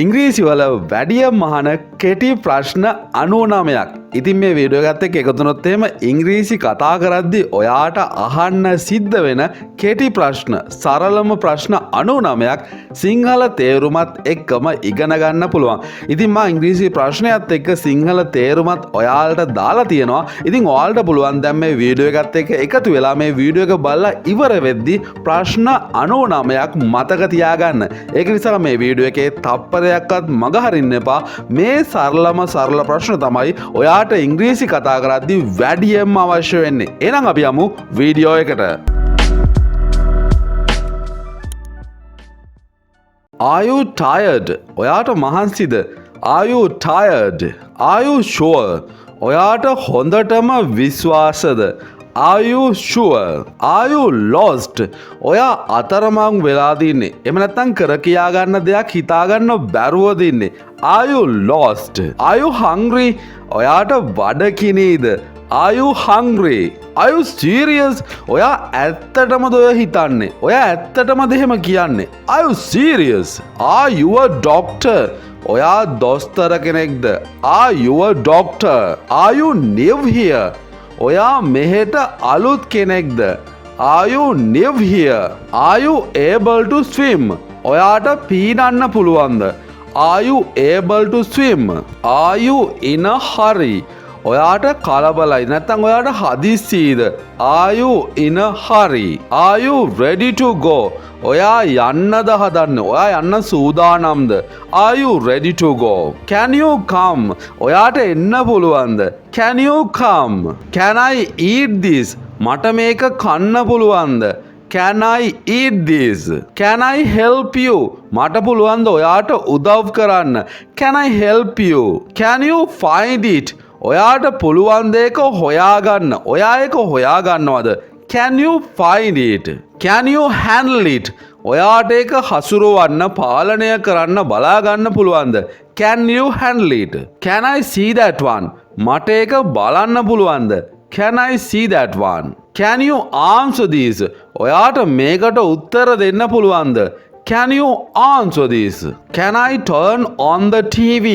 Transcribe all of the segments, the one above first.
ඉංග්‍රීසි වල වැඩියම් අහන කෙටි ප්‍රශ්න 99ක්. ඉතින් මේ වීඩියෝ එකත් එක්ක එකතු වුණොත් එහෙම ඉංග්‍රීසි කතා කරද්දී ඔයාට අහන්න සිද්ධ වෙන කෙටි ප්‍රශ්න, සරලම ප්‍රශ්න 99ක් සිංහල තේරුමත් එක්කම ඉගෙන ගන්න පුළුවන්. ඉතින් මා ඉංග්‍රීසි ප්‍රශ්නයත් එක්ක සිංහල තේරුමත් ඔයාලට දාලා තියෙනවා. ඉතින් ඔයාලට පුළුවන් දැන් මේ වීඩියෝ එකත් එක්ක එකතු වෙලා මේ වීඩියෝ එක බලලා ඉවර වෙද්දී ප්‍රශ්න 99ක් මතක තියාගන්න. ඒක නිසා මේ වීඩියෝ එකේ තප්පරයක්වත් මග හරින්න එපා. මේ සරල ප්‍රශ්න තමයි ඔයාට ඉංග්‍රීසි කතා කරද්දී වැඩියෙන්ම අවශ්‍ය වෙන්නේ. එහෙනම් අපි යමු වීඩියෝ එකට. Are you tired? ඔයාට මහන්සිද? Are you tired? Are you sure? ඔයාට හොඳටම විශ්වාසද? Are you sure? Are you lost? ඔයා අතරමං වෙලා දින්නේ. එහෙම නැත්නම් කර කියා ගන්න දෙයක් හිතා ගන්න බැරුව දින්නේ. Are you lost? Are you hungry? ඔයාට බඩගිනිද? Are you hungry? Are you serious? ඔයා ඇත්තටමද ඔය හිතන්නේ? ඔයා ඇත්තටමද එහෙම කියන්නේ? Are you serious? Are you a doctor? ඔයා දොස්තර කෙනෙක්ද? Are you a doctor? Are you new here? ඔයා මෙහෙට අලුත් කෙනෙක්ද? Are you new here? Are you able to swim? ඔයාට පීනන්න පුළුවන්ද? Are you able to swim? Are you in a hurry? ඔයාට කලබලයි නැත්නම් ඔයාට හදිස්සියද? Are you in a hurry? Are you ready to go? ඔයා යන්නද හදන්නේ? ඔයා යන්න සූදානම්ද? Are you ready to go? Can you come? ඔයාට එන්න පුළුවන්ද? Can you come? Can I eat this? මට මේක කන්න පුළුවන්ද? Can I eat this? Can I help you? මට පුළුවන්ද ඔයාට උදව් කරන්න? Can I help you? Can you find it? ඔයාට පුළුවන් දෙයක හොයාගන්න. ඔයා ඒක හොයාගන්නවද? Can you find it? Can you handle it? ඔයාට ඒක හසුරවන්න, පාලනය කරන්න, බලාගන්න පුළුවන්ද? Can you handle it? Can I see that one? මට ඒක බලන්න පුළුවන්ද? Can I see that one? Can you answer this? ඔයාට මේකට උත්තර දෙන්න පුළුවන්ද? Can you answer this? Can I turn on the TV?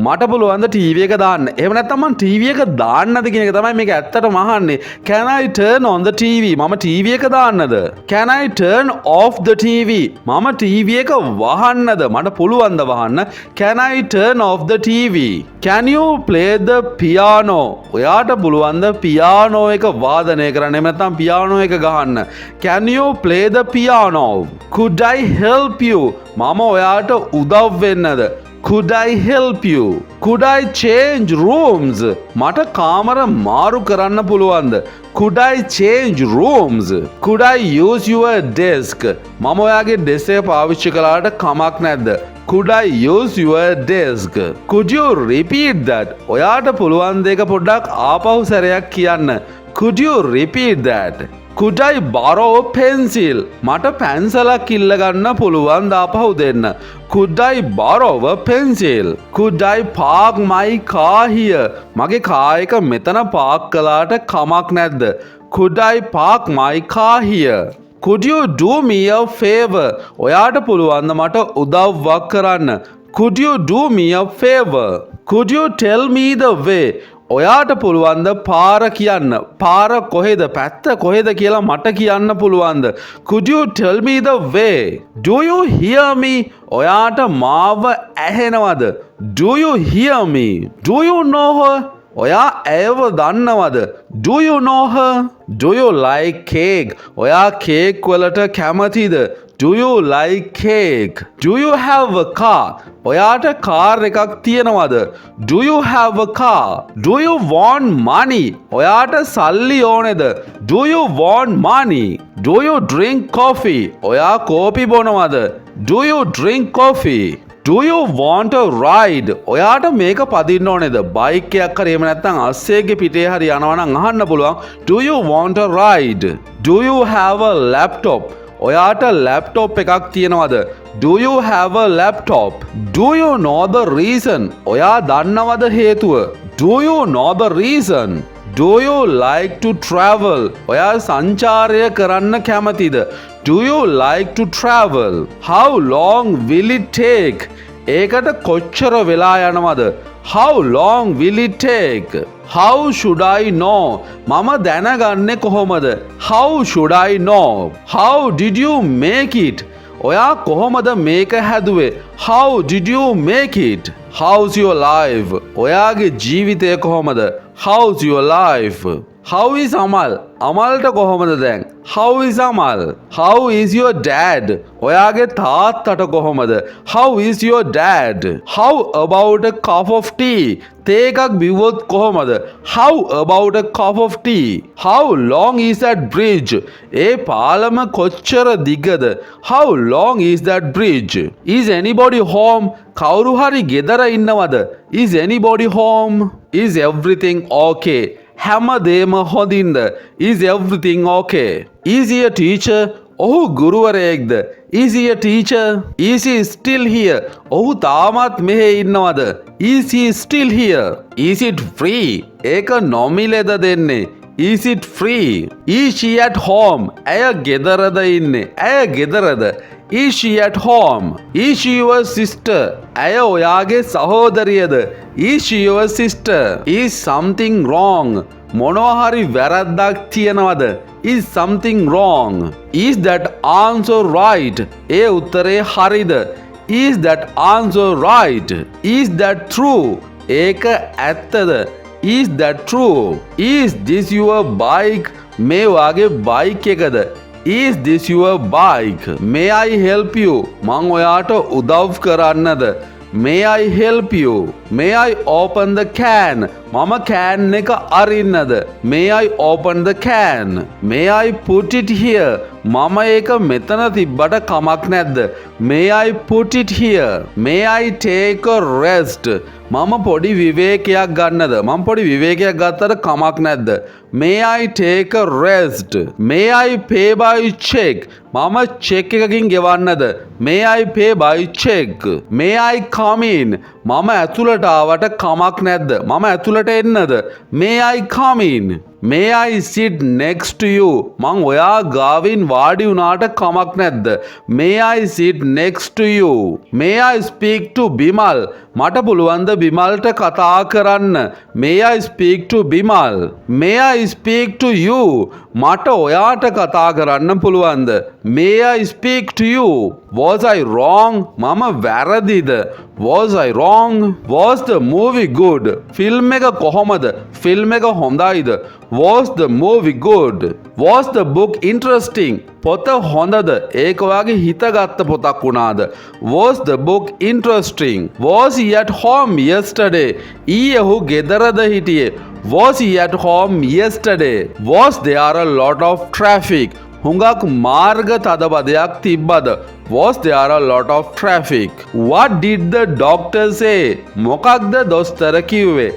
මට පුළුවන්ද TV එක දාන්න? එහෙම නැත්නම් මම TV එක දාන්නද කියන එක තමයි මේක ඇත්තටම අහන්නේ. Can I turn on the TV? මම TV එක දාන්නද? Can I turn off the TV? මම TV එක වහන්නද? මට පුළුවන්ද වහන්න? Can I turn off the TV? Can you play the piano? ඔයාට පුළුවන්ද පියානෝ එක වාදනය කරන්න? එහෙම නැත්නම් පියානෝ එක ගහන්න? Can you play the piano? Could I help you? මම ඔයාට උදව් වෙන්නද? Could I help you? Could I change rooms? මට කාමර මාරු කරන්න පුළුවන්ද? Could I change rooms? Could I use your desk? මම ඔයාගේ ඩෙස්ක් එක පාවිච්චි කළාට කමක් නැද්ද? Could I use your desk? Could you repeat that? ඔයාට පුළුවන් දෙක පොඩ්ඩක් ආපහු සැරයක් කියන්න. Could you repeat that? Could I borrow a pencil? මට පැන්සලක් ඉල්ල ගන්න පුළුවන් ද ආපහු දෙන්න. Could I borrow a pencil? Could I park my car here? මගේ කාර් එක මෙතන පාක් කළාට කමක් නැද්ද? Could I park my car here? Could you do me a favor? ඔයාට පුළුවන් ද මට උදව්වක් කරන්න? Could you do me a favor? Could you tell me the way? ඔයාට පුළුවන්ද පාර කියන්න? පාර කොහෙද? පැත්ත කොහෙද කියලා මට කියන්න පුළුවන්ද? Could you tell me the way? Do you hear me? ඔයාට මාව ඇහෙනවද? Do you hear me? Do you know her? ඔයා ඇයව දන්නවද? Do you know her? Do you like cake? ඔයා කේක් වලට කැමතිද? Do you like cake? Do you have a car? ඔයාට car එකක් තියෙනවද? Do you have a car? Do you want money? ඔයාට සල්ලි ඕනේද? Do you want money? Do you drink coffee? ඔයා කෝපි බොනවද? Do you drink coffee? Do you want a ride? ඔයාට මේක පදින්න ඕනේද? බයික් එකක් හරි එහෙම නැත්නම් අස්සෙගේ පිටේ හරි යනවා නම් අහන්න පුළුවන්. Do you want a ride? Do you have a laptop? ඔයාට ලැප්ටොප් එකක් තියෙනවද? Do you have a laptop? Do you know the reason? ඔයා දන්නවද හේතුව? Do you know the reason? Do you like to travel? ඔයා සංචාරය කරන්න කැමතිද? Do you like to travel? How long will it take? ඒකට කොච්චර වෙලා යනවද? How long will it take? How should I know? මම දැනගන්නේ කොහොමද? How should I know? How did you make it? ඔයා කොහොමද මේක හැදුවේ? How did you make it? How's your life? ඔයාගේ ජීවිතය කොහොමද? How's your life? How is Amal? අමල්ට කොහොමද දැන්? How is Amal? How is your dad? ඔයාගේ තාත්තට කොහොමද? How is your dad? How about a cup of tea? තේ එකක් බිව්වොත් කොහොමද? How about a cup of tea? How long is that bridge? ඒ පාලම කොච්චර දිගද? How long is that bridge? Is anybody home? කවුරු හරි ගෙදර ඉන්නවද? Is anybody home? Is everything okay? හැමදේම හොඳින්ද? Is everything okay? Is he a teacher? ඔහු ගුරුවරයෙක්ද? Is he a teacher? Is he still here? ඔහු තාමත් මෙහෙ ඉන්නවද? Is he still here? Is it free? ඒක නොමිලේද දෙන්නේ? Is it free? Is she at home? ඇය ගෙදරද ඉන්නේ? ඇය ගෙදරද? Is she at home? Is she your sister? ඇය ඔයාගේ සහෝදරියද? Is she your sister? Is something wrong? මොනවා හරි වැරද්දක් තියනවද? Is something wrong? Is that answer right? ඒ උත්තරේ හරිද? Is that answer right? Is that true? ඒක ඇත්තද? Is that true? Is this your bike? මේ වාගේ බයික් එකද? Is this your bike? May I help you? මං ඔයාට උදව් කරන්නද? May I help you? May I open the can? මම can එක අරින්නද? May I open the can? May I put it here? මම ඒක මෙතන තිබ්බට කමක් නැද්ද? May I put it here? May I take a rest? මම පොඩි විවේකයක් ගන්නද? මම පොඩි විවේකයක් ගත්තට කමක් නැද්ද? May I take a rest? May I pay by check? මම check එකකින් ගෙවන්නද? May I pay by check? May I come in? මම ඇතුළට ආවට කමක් නැද්ද? මම ඇතුළට එන්නද? May I come in? May I sit next to you? මං ඔයා ගාවින් වාඩි වුණාට කමක් නැද්ද? May I sit next to you? May I speak to Bimal? මට පුළුවන්ද බිමල්ට කතා කරන්න? May I speak to Bimal? May I speak to you? මට ඔයාට කතා කරන්න පුළුවන්ද? May I speak to you? Was I wrong? මම වැරදිද? Was I wrong? Was the movie good? Film එක කොහොමද? ෆිල්ම් එක හොඳයිද? Was the movie good? Was the book interesting? පොත හොඳද? ඒක ඔයාගේ හිතගත්ත පොතක් වුණාද? Was the book interesting? Was he at home yesterday? ඊයේ ඔහු ගෙදරද හිටියේ? Was he at home yesterday? Was there a lot of traffic? හුඟක් මාර්ග තදබදයක් තිබ්බද? Was there a lot of traffic? What did the doctor say? මොකක්ද දොස්තර කිව්වේ?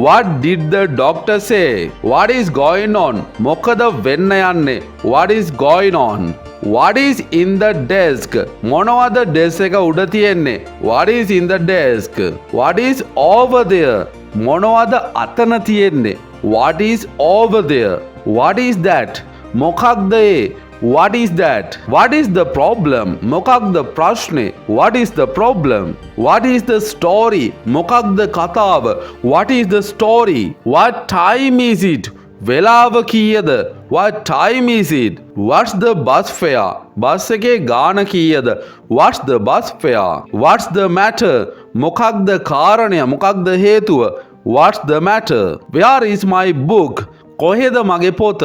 What did the doctor say? What is going on? මොකද වෙන්න යන්නේ? What is going on? What is in the desk? මොනවද desk එක උඩ තියෙන්නේ? What is in the desk? What is over there? මොනවද අතන තියෙන්නේ? What is over there? What is that? මොකක්ද ඒ? What is that? What is the problem? මොකක්ද ප්‍රශ්නේ? What is the problem? What is the story? මොකක්ද කතාව? What is the story? What time is it? වෙලාව කීයද? What time is it? What's the bus fare? Bus එකේ ගාණ කීයද? What's the bus fare? What's the matter? මොකක්ද කාරණය? මොකක්ද හේතුව? What's the matter? Where is my book? කොහෙද මගේ පොත?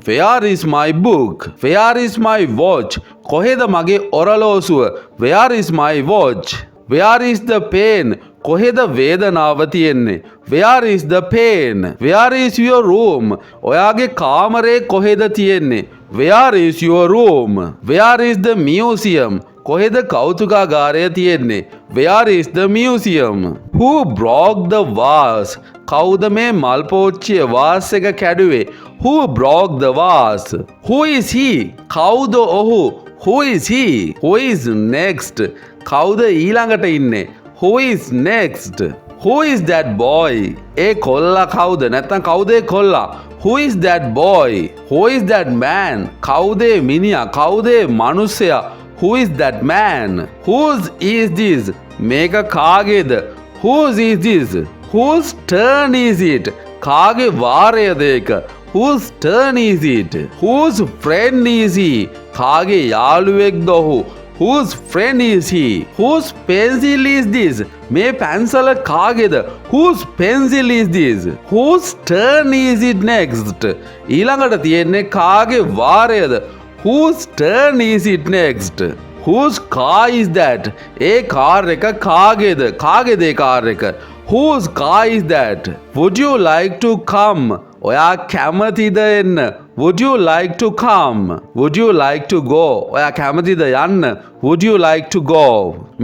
Where is my book? Where is my watch? කොහෙද මගේ ඔරලෝසුව? Where is my watch? Where is the pain? කොහෙද වේදනාව තියෙන්නේ? Where is the pain? Where is your room? ඔයාගේ කාමරේ කොහෙද තියෙන්නේ? Where is your room? Where is the museum? කොහෙද කෞතුකාගාරය තියෙන්නේ? Where is the museum? Who broke the vase? කවුද මේ මල් පෝච්චියේ වාස් එක කැඩුවේ? Who broke the vase? Who is he? කවුද ඔහු? Who is he? Who is next? කවුද ඊළඟට ඉන්නේ? Who is next? Who is that boy? ඒ කොල්ලා කවුද? නැත්නම් කවුද ඒ කොල්ලා? Who is that boy? Who is that man? කවුද මිනිහා? කවුද මනුස්සයා? Who is that man? Whose is this? මේක කාගේද? Whose is this? Whose turn is it? කාගේ වාරයද ඒක? Whose turn is it? Whose friend is he? කාගේ යාළුවෙක්ද ඔහු? Whose friend is he? Whose pencil is this? මේ පැන්සල කාගේද? Whose pencil is this? Whose turn is it next? ඊළඟට තියෙන්නේ කාගේ වාරයද? Whose turn is it next? Whose car is that? A car එක කාගේද? කාගේද ඒ car එක? Whose car is that? Would you like to come? ඔයා කැමතිද එන්න? Would you like to come? Would you like to go? ඔයා කැමතිද යන්න? Would you like to go?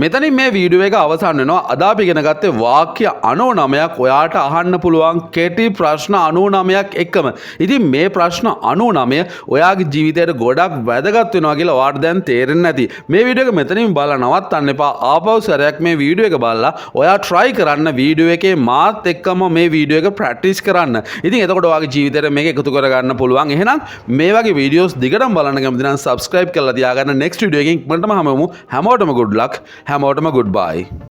මෙතනින් මේ වීඩියෝ එක අවසන් වෙනවා. අද අපි ඉගෙන ගත්තේ වාක්‍ය 99ක් ඔයාට අහන්න පුළුවන් කෙටි ප්‍රශ්න 99ක් එක්කම. ඉතින් මේ ප්‍රශ්න 99 ඔයාගේ ජීවිතයට ගොඩක් වැදගත් වෙනවා කියලා ඔයාට දැන් තේරෙන්නේ නැති. මේ වීඩියෝ එක මෙතනින් බලලා නවත්තන්න එපා. ආපහු සැරයක් මේ වීඩියෝ එක බලලා ඔයා try කරන්න වීඩියෝ එකේ මාත් එක්කම මේ වීඩියෝ එක practice කරන්න. ඉතින් එතකොට ඔයාගේ ජීවිතයට මේක එකතු කරගන්න පුළුවන්. එහෙනම් මේ වගේ වීඩියෝස් දිගටම බලන්න කැමති නම් subscribe කරලා තියාගන්න. next video එකකින් ඉක්මනටම හැමෝටම good luck. හැමෝටම goodbye.